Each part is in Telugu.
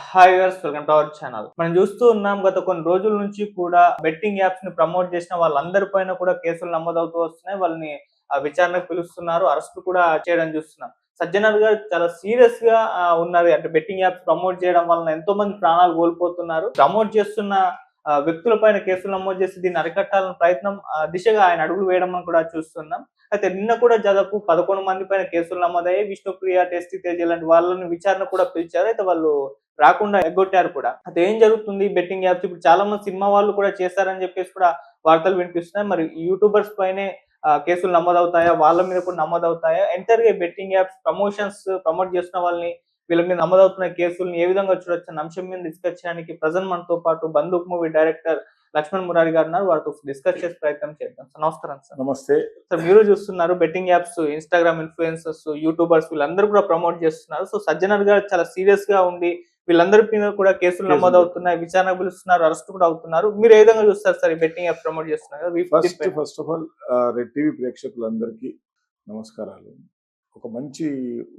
Hi viewers, welcome to our channel. మనం చూస్తూ ఉన్నాం గత కొన్ని రోజుల నుంచి కూడా బెట్టింగ్ యాప్స్ ని ప్రమోట్ చేసిన వాళ్ళందరి పైన కూడా కేసులు నమోదవుతూ వస్తున్నాయి. వాళ్ళని విచారణకు పిలుస్తున్నారు, అరెస్ట్ కూడా చేయడం చూస్తున్నాం. సజ్జనర్ గారు చాలా సీరియస్ గా ఉన్నారు. అంటే బెట్టింగ్ యాప్స్ ప్రమోట్ చేయడం వలన ఎంతో మంది ప్రాణాలు కోల్పోతున్నారు. ప్రమోట్ చేస్తున్న వ్యక్తుల పైన కేసులు నమోదు చేసి దీన్ని అరికట్టాలని ప్రయత్నం దిశగా ఆయన అడుగులు వేయడం కూడా చూస్తున్నాం. అయితే నిన్న కూడా దాదాపు 11 మంది పైన కేసులు నమోదయ్యాయి. విష్ణుప్రియ, టెస్టీ తేజ్ ఇలాంటి వాళ్ళని విచారణ కూడా పిలిచారు. అయితే వాళ్ళు రాకుండా ఎగ్గొట్టారు కూడా. అయితే ఏం జరుగుతుంది బెట్టింగ్ యాప్స్? ఇప్పుడు చాలా మంది సినిమా వాళ్ళు కూడా చేశారని చెప్పేసి కూడా వార్తలు వినిపిస్తున్నాయి. మరి యూట్యూబర్స్ పైనే కేసులు నమోదవుతాయా? వాళ్ళ మీద కూడా నమోదవుతాయా? ఎంటర్‌గా బెట్టింగ్ యాప్స్ ప్రమోట్ చేస్తున్న వాళ్ళని, వీళ్ళ మీద నమోదవుతున్న కేసుల్ని ఏ విధంగా చూడొచ్చన్న అంశం మీద డిస్కస్ చేయడానికి ప్రెజెంట్ మనతో పాటు 'బందూక్' మూవీ డైరెక్టర్ లక్ష్మణ్ మురారి గారు ఉన్నారు. వారితో డిస్కస్ చేసే ప్రయత్నం చేద్దాం. సార్ నమస్కారం సార్. నమస్తే సార్, మీరు చూస్తున్నారు betting apps, Instagram influencers, YouTubers వీళ్ళందరూ కూడా ప్రమోట్ చేస్తున్నారు. సో సజ్జనర్ గారు చాలా సీరియస్ గా ఉండి వీళ్ళందరి మీద కూడా కేసులు నమోదవుతున్నాయి, విచారణకు పిలుస్తున్నారు, అరెస్ట్ కూడా అవుతున్నారు. మీరు ఏ విధంగా చూస్తారు సార్ ఈ బెట్టింగ్ యాప్ ప్రమోట్ చేస్తున్నారు కదా? First of all red TV ప్రేక్షకులందరికీ నమస్కారాలు. ఒక మంచి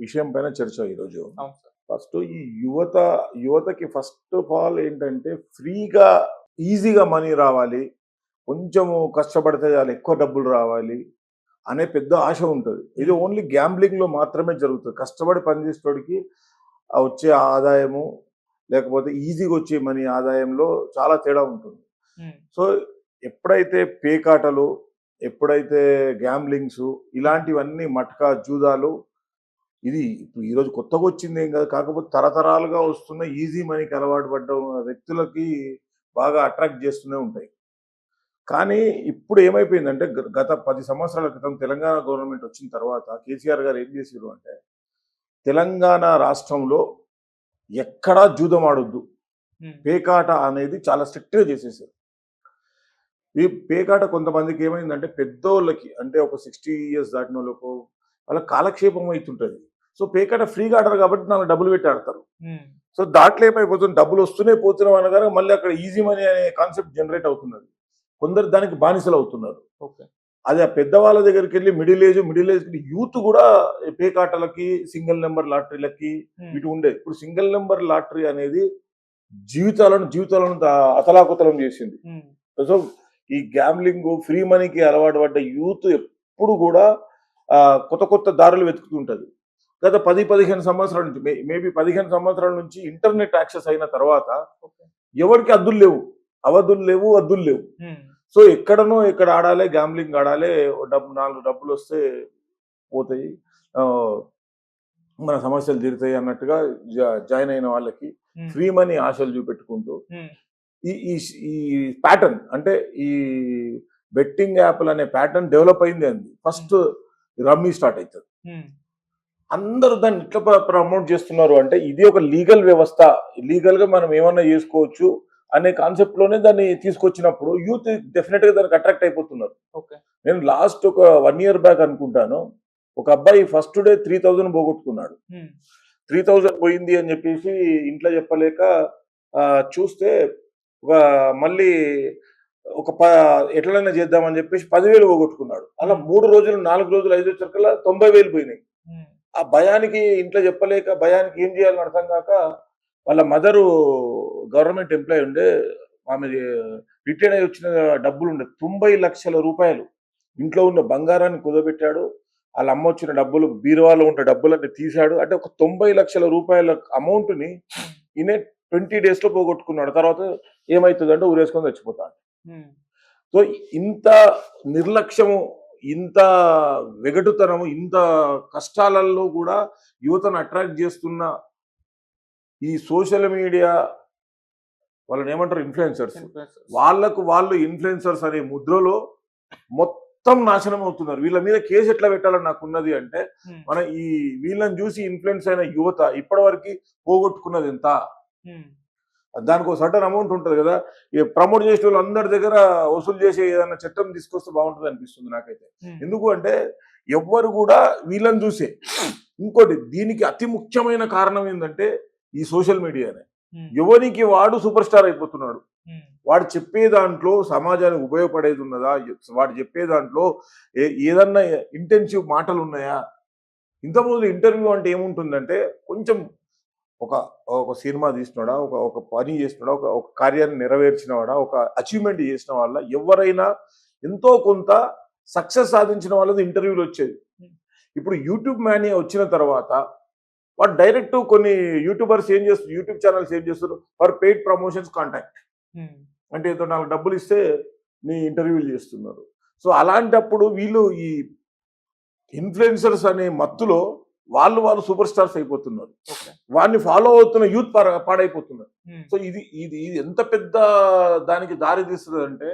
విషయం పైన చర్చ ఈరోజు. అవును సార్. ఫస్ట్ ఈ యువతకి ఫస్ట్ ఆఫ్ ఆల్ ఏంటంటే ఫ్రీగా ఈజీగా మనీ రావాలి, కొంచెము కష్టపడితే చాలు ఎక్కువ డబ్బులు రావాలి అనే పెద్ద ఆశ ఉంటుంది. ఇది ఓన్లీ గ్యాంబ్లింగ్ లో మాత్రమే జరుగుతుంది. కష్టపడి పనిచేసేటోడికి వచ్చే ఆదాయము లేకపోతే ఈజీగా వచ్చే మనీ ఆదాయంలో చాలా తేడా ఉంటుంది. సో ఎప్పుడైతే పేకాటలు, ఎప్పుడైతే గ్యాంబ్లింగ్స్ ఇలాంటివన్నీ మట్కా జూదాలు, ఇది ఇప్పుడు ఈరోజు కొత్తగా వచ్చింది ఏం కాదు. కాకపోతే తరతరాలుగా వస్తున్న ఈజీ మనీకి అలవాటు పడ్డ వ్యక్తులకి బాగా అట్రాక్ట్ చేస్తూనే ఉంటాయి. కానీ ఇప్పుడు ఏమైపోయిందంటే గత 10 సంవత్సరాల క్రితం తెలంగాణ గవర్నమెంట్ వచ్చిన తర్వాత కేసీఆర్ గారు ఏం చేశారు అంటే, తెలంగాణ రాష్ట్రంలో ఎక్కడా జూదం ఆడొద్దు, పేకాట అనేది చాలా స్ట్రిక్ట్గా చేసేసారు. ఈ పేకాట కొంతమందికి ఏమైందంటే పెద్దోళ్ళకి, అంటే ఒక 60 ఇయర్స్ దాటిన వాళ్ళకు వాళ్ళ కాలక్షేపం అవుతుంటుంది. సో పేకాట ఫ్రీగా ఆడరు కాబట్టి నాకు డబ్బులు పెట్టి ఆడతారు. సో దాంట్లో ఏమైపోతుంది, డబ్బులు వస్తూనే పోతున్నాం అనగానే మళ్ళీ అక్కడ ఈజీ మనీ అనే కాన్సెప్ట్ జనరేట్ అవుతున్నది. కొందరు దానికి బానిసలు అవుతున్నారు. అది ఆ పెద్దవాళ్ళ దగ్గరికి వెళ్ళి మిడిల్ ఏజ్ యూత్ కూడా పేకాటలకి, సింగిల్ నెంబర్ లాటరీలకి ఇటు ఉండేది. ఇప్పుడు సింగిల్ నెంబర్ లాటరీ అనేది జీవితాలను అతలాకుతలం చేసింది. సో ఈ గ్యాంబ్లింగ్, ఫ్రీ మనీకి అలవాటు పడ్డ యూత్ ఎప్పుడు కూడా కొత్త కొత్త దారులు వెతుకుతుంటది. గత 10-15 సంవత్సరాల నుంచి, మేబీ 15 సంవత్సరాల నుంచి ఇంటర్నెట్ యాక్సెస్ అయిన తర్వాత ఎవరికి అవధులు లేవు. సో ఎక్కడనో ఎక్కడ ఆడాలి, గ్యాంబ్లింగ్ ఆడాలి, 4 డబ్బులు వస్తే పోతాయి, మన సమస్యలు తీరుతాయి అన్నట్టుగా జాయిన్ అయిన వాళ్ళకి ఫ్రీ మనీ ఆశలు చూపెట్టుకుంటూ ఈ ప్యాటర్న్, అంటే ఈ బెట్టింగ్ యాప్లు అనే ప్యాటర్న్ డెవలప్ అయింది. అంది ఫస్ట్ రమ్మీ స్టార్ట్ అవుతుంది. అందరూ దాన్ని ఇట్లా ప్రమోట్ చేస్తున్నారు అంటే ఇది ఒక లీగల్ వ్యవస్థ, లీగల్ గా మనం ఏమన్నా చేసుకోవచ్చు అనే కాన్సెప్ట్ లోనే దాన్ని తీసుకొచ్చినప్పుడు యూత్ డెఫినెట్ గా దానికి అట్రాక్ట్ అయిపోతున్నారు. నేను లాస్ట్ ఒక 1 year బ్యాక్ అనుకుంటాను, ఒక అబ్బాయి ఫస్ట్ డే 3000 పోగొట్టుకున్నాడు. 3000 పోయింది అని చెప్పేసి ఇంట్లో చెప్పలేక చూస్తే మళ్ళీ ఎట్లైనా చేద్దామని చెప్పేసి 10,000 పోగొట్టుకున్నాడు. అలా 3 రోజులు 4 రోజులు 5 వచ్చేసరికల్లా 90,000 పోయినాయి. ఆ భయానికి ఇంట్లో చెప్పలేక, భయానికి ఏం చేయాలని అర్థం కాక, వాళ్ళ మదరు గవర్నమెంట్ ఎంప్లాయీ ఉండే, ఆమె రిటైర్ అయి వచ్చిన డబ్బులు ఉండే 90 లక్షల రూపాయలు ఇంట్లో ఉన్న బంగారాన్ని కుదబెట్టాడు. వాళ్ళ అమ్మ వచ్చిన డబ్బులు, బీరువాలో ఉన్న డబ్బులన్నీ తీశాడు. అంటే ఒక 90 లక్షల రూపాయల అమౌంట్ ని ఈయన 20 days లో పోగొట్టుకున్నాడు. తర్వాత ఏమవుతుందంటే ఊరేసుకొని చచ్చిపోతాడు. సో ఇంత నిర్లక్ష్యము, ఇంత వెగటుతనము, ఇంత కష్టాలలో కూడా యువతను అట్రాక్ట్ చేస్తున్న ఈ సోషల్ మీడియా, వాళ్ళని ఏమంటారు, ఇన్ఫ్లుయెన్సర్స్, వాళ్ళు ఇన్ఫ్లుయెన్సర్స్ అనే ముద్రలో మొత్తం నాశనం అవుతున్నారు. వీళ్ళ మీద కేసు ఎట్లా పెట్టాలని నాకు ఉన్నది అంటే, మన ఈ వీళ్ళని చూసి ఇన్ఫ్లుయెన్స్ అయిన యువత ఇప్పటివరకు పోగొట్టుకున్నది ఎంత, దానికి ఒక సర్టన్ అమౌంట్ ఉంటుంది కదా, ఈ ప్రమోట్ చేసే వాళ్ళు అందరి దగ్గర వసూలు చేసే ఏదైనా చట్టం తీసుకొస్తే బాగుంటుంది అనిపిస్తుంది నాకైతే. ఎందుకు అంటే ఎవ్వరు కూడా వీళ్ళని చూసే. ఇంకోటి, దీనికి అతి ముఖ్యమైన కారణం ఏంటంటే ఈ సోషల్ మీడియానే. ఎవరికి వాడు సూపర్ స్టార్ అయిపోతున్నాడు. వాడు చెప్పే దాంట్లో సమాజానికి ఉపయోగపడేది ఉన్నదా, వాడు చెప్పే దాంట్లో ఏదన్నా ఇంటెన్సివ్ మాటలు ఉన్నాయా? ఇంతకుముందు ఇంటర్వ్యూ అంటే ఏముంటుందంటే కొంచెం ఒక ఒక సినిమా తీసినోడా, ఒక ఒక పని చేసినోడా, ఒక ఒక కార్యాన్ని నెరవేర్చినవాడా, ఒక అచీవ్‌మెంట్ చేసిన వాళ్ళ ఎవరైనా ఎంతో కొంత సక్సెస్ సాధించిన వాళ్ళది ఇంటర్వ్యూలు వచ్చేది. ఇప్పుడు యూట్యూబ్ మానియా వచ్చిన తర్వాత వాడు డైరెక్ట్ కొన్ని యూట్యూబర్స్ ఏం చేస్తారు, యూట్యూబ్ ఛానల్స్ ఏం చేస్తారు, ఫర్ పెయిడ్ ప్రమోషన్స్ కాంటాక్ట్. అంటే ఏదో 4 డబ్బులు ఇస్తే నీ ఇంటర్వ్యూలు చేస్తున్నారు. సో అలాంటప్పుడు వీళ్ళు ఈ ఇన్‌ఫ్లుయెన్సర్స్ అనే మత్తులో వాళ్ళు సూపర్ స్టార్స్ అయిపోతున్నారు. ఓకే. వాడిని ఫాలో అవుతున్న యూత్ పాడైపోతున్నారు. సో ఇది ఇది ఇది ఎంత పెద్ద దానికి దారి తీస్తదంటే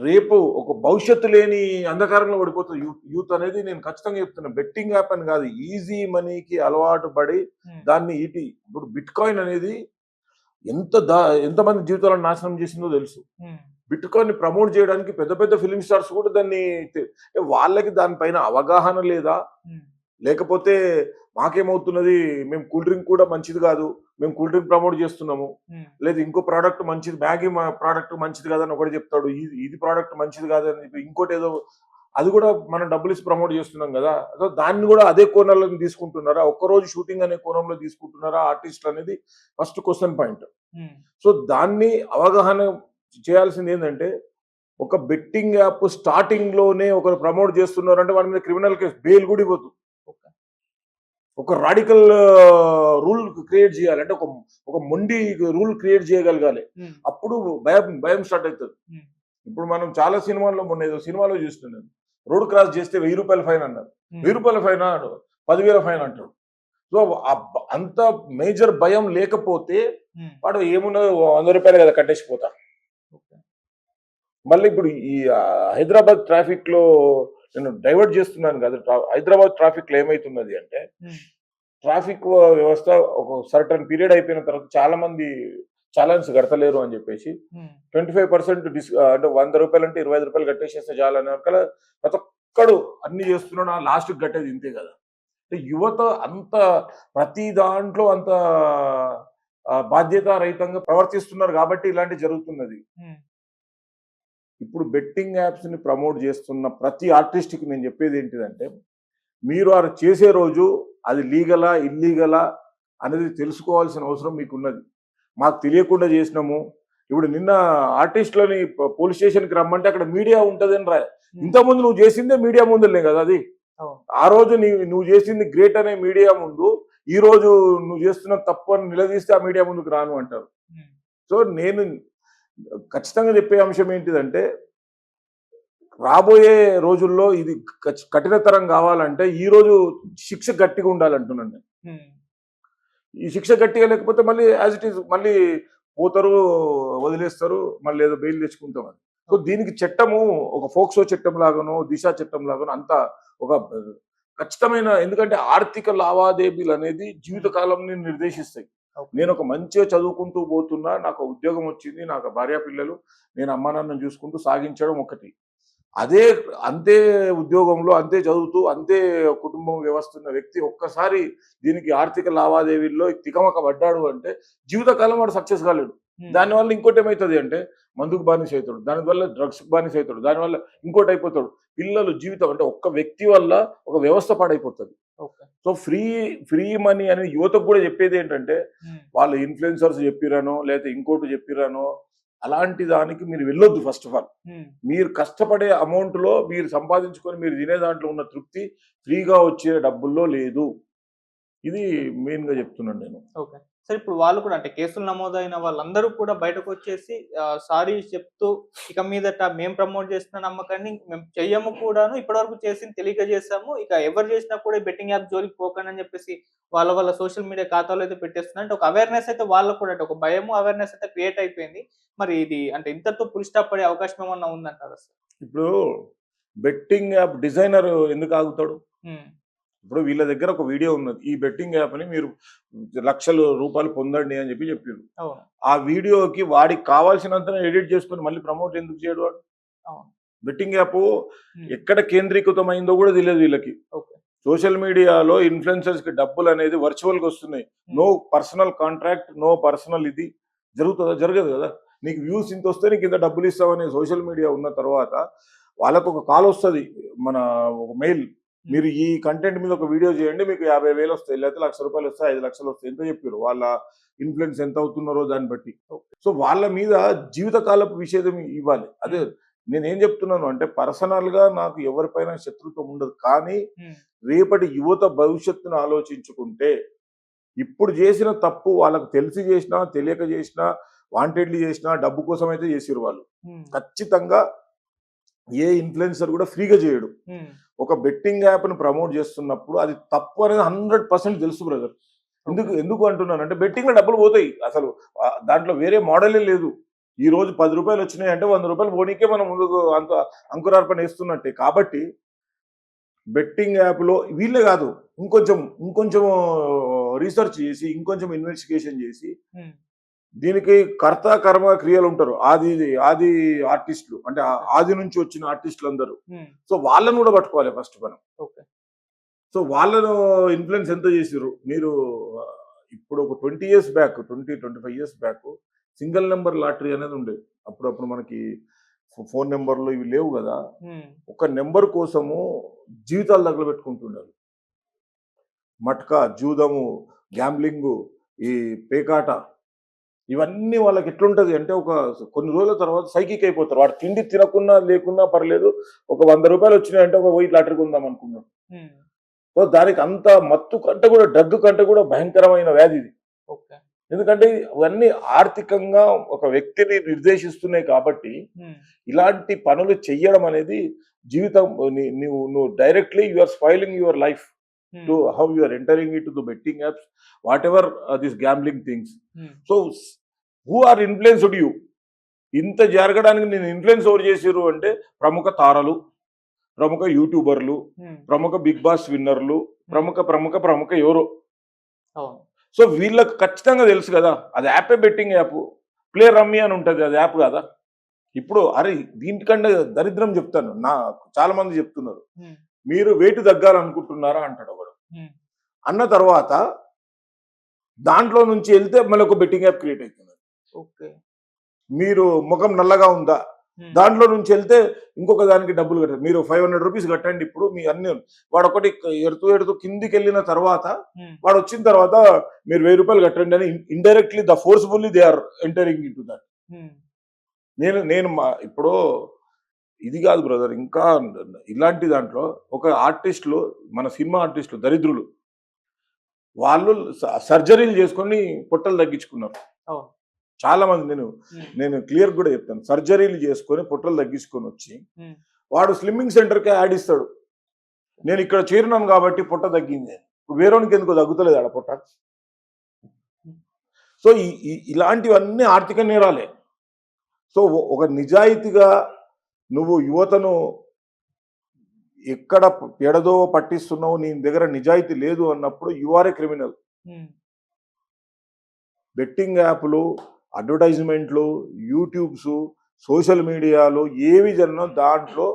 రేపు ఒక భవిష్యత్తు లేని అంధకారంలో పడిపోతుంది యూత్ అనేది నేను ఖచ్చితంగా చెప్తున్నా. బెట్టింగ్ యాప్ అని కాదు, ఈజీ మనీకి అలవాటు పడి దాన్ని ఇప్పుడు బిట్ కాయిన్ అనేది ఎంతమంది జీవితాలను నాశనం చేసిందో తెలుసు. బిట్ కాయిన్ ని ప్రమోట్ చేయడానికి పెద్ద పెద్ద ఫిలిం స్టార్స్ కూడా దాన్ని వాళ్ళకి దానిపైన అవగాహన లేదా, లేకపోతే మాకేమవుతున్నది, మేము కూల్ డ్రింక్ కూడా మంచిది కాదు, మేము కూల్ డ్రింక్ ప్రమోట్ చేస్తున్నాము, లేదు ఇంకో ప్రోడక్ట్ మంచిది, మ్యాగీ ప్రోడక్ట్ మంచిది కాదని ఒకటి చెప్తాడు, ఇది ప్రోడక్ట్ మంచిది కాదని ఇంకోటి ఏదో, అది కూడా మనం డబ్బులు ఇచ్చి ప్రమోట్ చేస్తున్నాం కదా. సో దాన్ని కూడా అదే కోణంలో తీసుకుంటున్నారా, ఒక్కరోజు షూటింగ్ అనే కోణంలో తీసుకుంటున్నారా ఆర్టిస్ట్ అనేది ఫస్ట్ క్వశ్చన్ పాయింట్. సో దాన్ని అవగాహన చేయాల్సింది ఏంటంటే, ఒక బెట్టింగ్ యాప్ స్టార్టింగ్ లోనే ఒకరు ప్రమోట్ చేస్తున్నారంటే వాడి మీద క్రిమినల్ కేసు, బెయిల్ కూడా ఇవ్వద్దు. ఒక రాడికల్ రూల్ క్రియేట్ చేయాలి, అంటే ఒక మొండి రూల్ క్రియేట్ చేయగలగాలి. అప్పుడు భయం స్టార్ట్ అవుతుంది. ఇప్పుడు మనం చాలా సినిమాల్లో, మొన్న ఏదో సినిమాలో చూస్తున్నాను, రోడ్ క్రాస్ చేస్తే 1000 రూపాయల ఫైన్ అన్నారు. 1000 రూపాయల ఫైన్, 10,000 ఫైన్ అంటాడు. సో అంత మేజర్ భయం లేకపోతే వాడు ఏమున్నదో 100 రూపాయలు కదా కట్టేసిపోతా. మళ్ళీ ఇప్పుడు ఈ హైదరాబాద్ ట్రాఫిక్ లో నేను డైవర్ట్ చేస్తున్నాను కదా, హైదరాబాద్ ట్రాఫిక్ లో ఏమైతున్నది అంటే, ట్రాఫిక్ వ్యవస్థ ఒక సర్టన్ పీరియడ్ అయిపోయిన తర్వాత చాలా మంది ఛాలెంజ్ కడతలేరు అని చెప్పేసి 25% అంటే 100 రూపాయలు అంటే 25 రూపాయలు కట్టేసేస్తే చాలని అక్కడ ప్రతి ఒక్కడు అన్ని చేస్తున్నాడు, లాస్ట్ కట్టేది ఇంతే కదా. అంటే యువత అంత ప్రతి దాంట్లో అంత బాధ్యతారహితంగా ప్రవర్తిస్తున్నారు కాబట్టి ఇలాంటి జరుగుతున్నది. ఇప్పుడు బెట్టింగ్ యాప్స్ ని ప్రమోట్ చేస్తున్న ప్రతి ఆర్టిస్ట్కి నేను చెప్పేది ఏంటిదంటే, మీరు అది చేసే రోజు అది లీగలా ఇల్లీగలా అనేది తెలుసుకోవాల్సిన అవసరం మీకున్నది. మాకు తెలియకుండా చేసినాము. ఇప్పుడు నిన్న ఆర్టిస్టులని పోలీస్ స్టేషన్కి రమ్మంటే అక్కడ మీడియా ఉంటుందని ఇంతకుముందు నువ్వు చేసిందే మీడియా ముందులే కదా అది. ఆ రోజు నువ్వు చేసింది గ్రేట్ అనే మీడియా ముందు, ఈ రోజు నువ్వు చేస్తున్న తప్పు అని నిలదీస్తే ఆ మీడియా ముందుకు రాను అంటారు. సో నేను ఖచ్చితంగా చెప్పే అంశం ఏంటిదంటే, రాబోయే రోజుల్లో ఇది కఠినతరం కావాలంటే ఈ రోజు శిక్ష గట్టిగా ఉండాలంటున్నాను నేను. ఈ శిక్ష గట్టిగా లేకపోతే మళ్ళీ యాజ్ ఇట్ ఈస్ మళ్ళీ పోతారు, వదిలేస్తారు, మళ్ళీ ఏదో బెయిల్ తెచ్చుకుంటాం అని. సో దీనికి చట్టము ఒక ఫోక్సో చట్టం లాగానో, దిశ చట్టం లాగానో అంత ఒక ఖచ్చితమైన, ఎందుకంటే ఆర్థిక లావాదేవీలు అనేది జీవితకాలంని నిర్దేశిస్తాయి. నేను ఒక మంచిగా చదువుకుంటూ పోతున్నా, నాకు ఉద్యోగం వచ్చింది, నాకు భార్య పిల్లలు, నేను అమ్మా నాన్నను చూసుకుంటూ సాగించడం ఒకటి. అంతే ఉద్యోగంలో, అంతే చదువుతూ, అంతే కుటుంబం వ్యవస్థ ఉన్న వ్యక్తి ఒక్కసారి దీనికి ఆర్థిక లావాదేవీల్లో తికమక పడ్డాడు అంటే జీవితకాలం వాడు సక్సెస్ కాలేడు. దానివల్ల ఇంకోటి ఏమవుతుంది అంటే, మందుకు బానిస అవుతాడు, దానివల్ల డ్రగ్స్ బానిస అవుతాడు, దానివల్ల ఇంకోటి అయిపోతాడు. పిల్లలు జీవితం అంటే ఒక్క వ్యక్తి వల్ల ఒక వ్యవస్థ పాడైపోతుంది. సో ఫ్రీ మనీ అనేది యువతకు కూడా చెప్పేది ఏంటంటే, వాళ్ళు ఇన్ఫ్లుయెన్సర్స్ చెప్పిరానో లేకపోతే ఇంకోటి చెప్పిరానో అలాంటి దానికి మీరు వెళ్ళొద్దు. ఫస్ట్ ఆఫ్ ఆల్ మీరు కష్టపడే అమౌంట్ లో మీరు సంపాదించుకొని మీరు తినే దాంట్లో ఉన్న తృప్తి ఫ్రీగా వచ్చే డబ్బుల్లో లేదు. ఇది మెయిన్ గా చెప్తున్నాను నేను. ఓకే సార్, ఇప్పుడు వాళ్ళు కూడా అంటే కేసులు నమోదైన వాళ్ళందరూ కూడా బయటకు వచ్చేసి సారీ చెప్తూ ఇక మీదట మేము ప్రమోట్ చేస్తున్న నమ్మకాన్ని మేము చెయ్యము కూడాను, ఇప్పటివరకు చేసింది తెలియక చేసాము, ఇక ఎవరు చేసినా కూడా బెట్టింగ్ యాప్ జోలికి పోకండి అని చెప్పేసి వాళ్ళ సోషల్ మీడియా ఖాతాలో అయితే పెట్టేస్తున్నారు. అంటే ఒక అవేర్నెస్ అయితే వాళ్ళకు కూడా, అంటే ఒక భయము అవేర్నెస్ అయితే క్రియేట్ అయిపోయింది. మరి ఇది అంటే ఇంతతో ఫుల్ స్టాప్ పడే అవకాశం ఏమన్నా ఉందంటారా సార్? ఇప్పుడు బెట్టింగ్ యాప్ డిజైనర్ ఎందుకు ఆగుతాడు? ఇప్పుడు వీళ్ళ దగ్గర ఒక వీడియో ఉన్నది, ఈ బెట్టింగ్ యాప్ అని మీరు లక్షల రూపాయలు పొందండి అని చెప్పారు. ఆ వీడియోకి వాడికి కావాల్సినంత ఎడిట్ చేసుకుని మళ్ళీ ప్రమోట్ ఎందుకు చేయడు వాడు? బెట్టింగ్ యాప్ ఎక్కడ కేంద్రీకృతమైందో కూడా తెలియదు వీళ్ళకి. సోషల్ మీడియాలో ఇన్ఫ్లుయెన్సర్స్ కి డబ్బులు అనేది వర్చువల్ గా వస్తున్నాయి. No personal contract, no personal ఇది జరుగుతుందా? జరగదు కదా. నీకు వ్యూస్ ఇంత వస్తే నీకు ఇంత డబ్బులు ఇస్తామని సోషల్ మీడియా ఉన్న తర్వాత వాళ్ళకు ఒక కాల్ వస్తుంది, మన ఒక మెయిల్, మీరు ఈ కంటెంట్ మీద ఒక వీడియో చేయండి, మీకు 50,000 వస్తాయి, లేకపోతే ₹1,00,000 వస్తాయి, 5,00,000 వస్తాయి, ఎంత చెప్పారు వాళ్ళ ఇన్ఫ్లుయెన్స్ ఎంత అవుతున్నారో దాన్ని బట్టి. సో వాళ్ళ మీద జీవితకాలపు విషేదం ఇవ్వాలి. అదే నేనేం చెప్తున్నాను అంటే, పర్సనల్ గా నాకు ఎవరిపైన శత్రుత్వం ఉండదు, కానీ రేపటి యువత భవిష్యత్తును ఆలోచించుకుంటే ఇప్పుడు చేసిన తప్పు వాళ్ళకు తెలిసి చేసినా తెలియక చేసినా వాంటెడ్లీ చేసినా డబ్బు కోసం అయితే చేసిరు వాళ్ళు. ఖచ్చితంగా ఏ ఇన్ఫ్లుయెన్సర్ కూడా ఫ్రీగా చేయడు. ఒక బెట్టింగ్ యాప్ ను ప్రమోట్ చేస్తున్నప్పుడు అది తప్పు అనేది 100% తెలుసు బ్రదర్. ఎందుకు అంటున్నానంటే, బెట్టింగ్ లో డబ్బులు పోతాయి, అసలు దాంట్లో వేరే మోడలే లేదు. ఈ రోజు ₹10 వచ్చినాయి అంటే ₹100 పోనీకే మనం ముందుకు అంత అంకురార్పణ వేస్తున్నట్టే. కాబట్టి బెట్టింగ్ యాప్ లో వీళ్ళే కాదు, ఇంకొంచెం రీసెర్చ్ చేసి, ఇంకొంచెం ఇన్వెస్టిగేషన్ చేసి, దీనికి కర్త కర్మ క్రియలు ఉంటారు, ఆది ఆర్టిస్టులు, అంటే ఆది నుంచి వచ్చిన ఆర్టిస్టులు అందరూ. సో వాళ్ళను కూడా పట్టుకోవాలి ఫస్ట్ మనం. సో వాళ్ళను ఇన్ఫ్లుయెన్స్ ఎంత చేసిర్రు మీరు. ఇప్పుడు ఒక 20 years back, 25 years back single number lottery అనేది ఉండేది. అప్పుడు మనకి ఫోన్ నెంబర్లు ఇవి లేవు కదా. ఒక నెంబర్ కోసము జీవితాలు తగలబెట్టుకుంటున్నారు. మట్కా, జూదము, గ్యాంబ్లింగు, ఈ పేకాట, ఇవన్నీ వాళ్ళకి ఎట్లుంటది అంటే, ఒక కొన్ని రోజుల తర్వాత సైకిక్ అయిపోతారు. వాడు తిండి తినకున్నా లేకున్నా పర్లేదు, ఒక ₹100 వచ్చినాయంటే ఒక పోయి లాటరీ కొందాం అనుకున్నాడు. సో దానికి అంత మత్తు కంటే కూడా, డ్రగ్ కంటే కూడా భయంకరమైన వ్యాధి ఇది. ఎందుకంటే ఇవన్నీ ఆర్థికంగా ఒక వ్యక్తిని నిర్దేశిస్తున్నాయి కాబట్టి ఇలాంటి పనులు చెయ్యడం అనేది జీవితం, నువ్వు directly you are spoiling your life to how you are entering it to the betting apps, whatever this gambling things. So who are influenced you? ఇంత జరగడానికి నేను ఇన్ఫ్లుయెన్స్ ఎవరు చేసిర్రు అంటే, ప్రముఖ తారలు, ప్రముఖ యూట్యూబర్లు, ప్రముఖ బిగ్ బాస్ విన్నర్లు, ప్రముఖ ఎవరో. సో వీళ్ళకి ఖచ్చితంగా తెలుసు కదా, అది యాపే బెట్టింగ్ యాప్. ప్లే రమ్మీ అని ఉంటుంది, అది యాప్ కదా. ఇప్పుడు అరే దీనికంటే దరిద్రం చెప్తాను, చాలా మంది చెప్తున్నారు, మీరు వెయిట్ తగ్గాలనుకుంటున్నారా అంటాడు ఒకడు. అన్న తర్వాత దాంట్లో నుంచి వెళ్తే మళ్ళీ ఒక బెట్టింగ్ యాప్ క్రియేట్ అవుతుంది. మీరు ముఖం నల్లగా ఉందా, దాంట్లో నుంచి వెళ్తే ఇంకొక దానికి డబ్బులు కట్టారు, మీరు ₹500 కట్టండి. ఇప్పుడు మీ అన్ని వాడు ఒకటి ఎడుతూ కిందికి వెళ్ళిన తర్వాత, వాడు వచ్చిన తర్వాత మీరు ₹1000 కట్టండి అని indirectly the forcefully they are entering into that. నేను ఇప్పుడు ఇది కాదు బ్రదర్, ఇంకా ఇలాంటి దాంట్లో ఒక ఆర్టిస్టులు, మన సినిమా ఆర్టిస్టులు దరిద్రులు, వాళ్ళు సర్జరీలు చేసుకొని పొట్టలు తగ్గించుకున్నారు చాలా మంది. నేను క్లియర్ కూడా చెప్తాను, సర్జరీలు చేసుకొని పొట్టలు తగ్గించుకొని వచ్చి వాడు స్లిమ్మింగ్ సెంటర్కి యాడ్ ఇస్తాడు, నేను ఇక్కడ చేరినాను కాబట్టి పొట్ట తగ్గింది. వేరేనికి ఎందుకో తగ్గుతలేదు ఆడ పొట్ట. సో ఇలాంటివన్నీ ఆర్థిక నేరాలే. సో ఒక నిజాయితీగా నువ్వు యువతను ఎక్కడ పెడదో పట్టిస్తున్నావు, నీ దగ్గర నిజాయితీ లేదు అన్నప్పుడు you are a criminal. Betting యాప్లు, అడ్వర్టైజ్మెంట్లు, యూట్యూబ్స్, సోషల్ మీడియాలో ఏవి జరిగినా దాంట్లో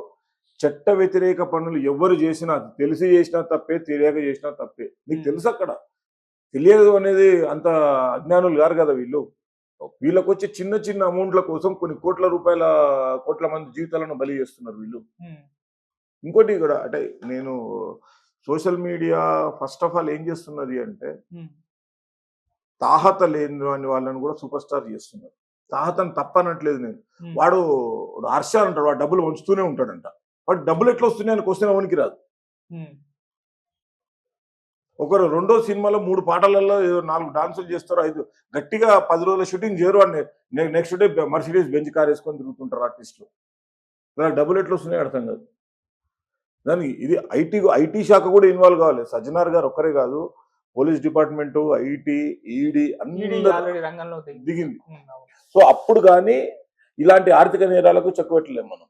చట్ట వ్యతిరేక పనులు ఎవరు చేసినా, తెలిసి చేసినా తప్పే, తెలియక చేసినా తప్పే. నీకు తెలుసు, అక్కడ తెలియదు అనేది అంత అజ్ఞానులు గారు కదా వీళ్ళు. వీళ్ళకి వచ్చే చిన్న అమౌంట్ల కోసం కొన్ని కోట్ల మంది జీవితాలను బలి చేస్తున్నారు వీళ్ళు. ఇంకోటి కూడా అంటే, నేను social media first of all ఏం చేస్తున్నది అంటే, తాహత లేని వాళ్ళని కూడా సూపర్ స్టార్ చేస్తున్నారు. తాహతను తప్పనట్లేదు నేను. వాడు హర్ష అంటాడు, వాడు డబ్బులు వంచుతూనే ఉంటాడంట. వాడు డబ్బులు ఎట్లా వస్తున్నాయి అని క్వశ్చన్ అవనికి రాదు. ఒకరు రెండో సినిమాలో 3 పాటలలో 4 డాన్సులు చేస్తారు, 5 గట్టిగా 10 రోజుల షూటింగ్ చేయరు అని next day Mercedes bench car వేసుకొని తిరుగుతుంటారు ఆర్టిస్టులు. దానికి డబ్బులు ఎట్లా వస్తున్నాయి అర్థం కాదు. దానికి ఇది ఐటీ శాఖ కూడా ఇన్వాల్వ్ కావాలి. సజ్జనార్ గారు ఒక్కరే కాదు, పోలీస్ డిపార్ట్మెంట్, ఐటీ, ఈడీ అన్ని రంగంలో దిగింది. సో అప్పుడు కానీ ఇలాంటి ఆర్థిక నేరాలకు చెక్ పెట్టలేము మనం.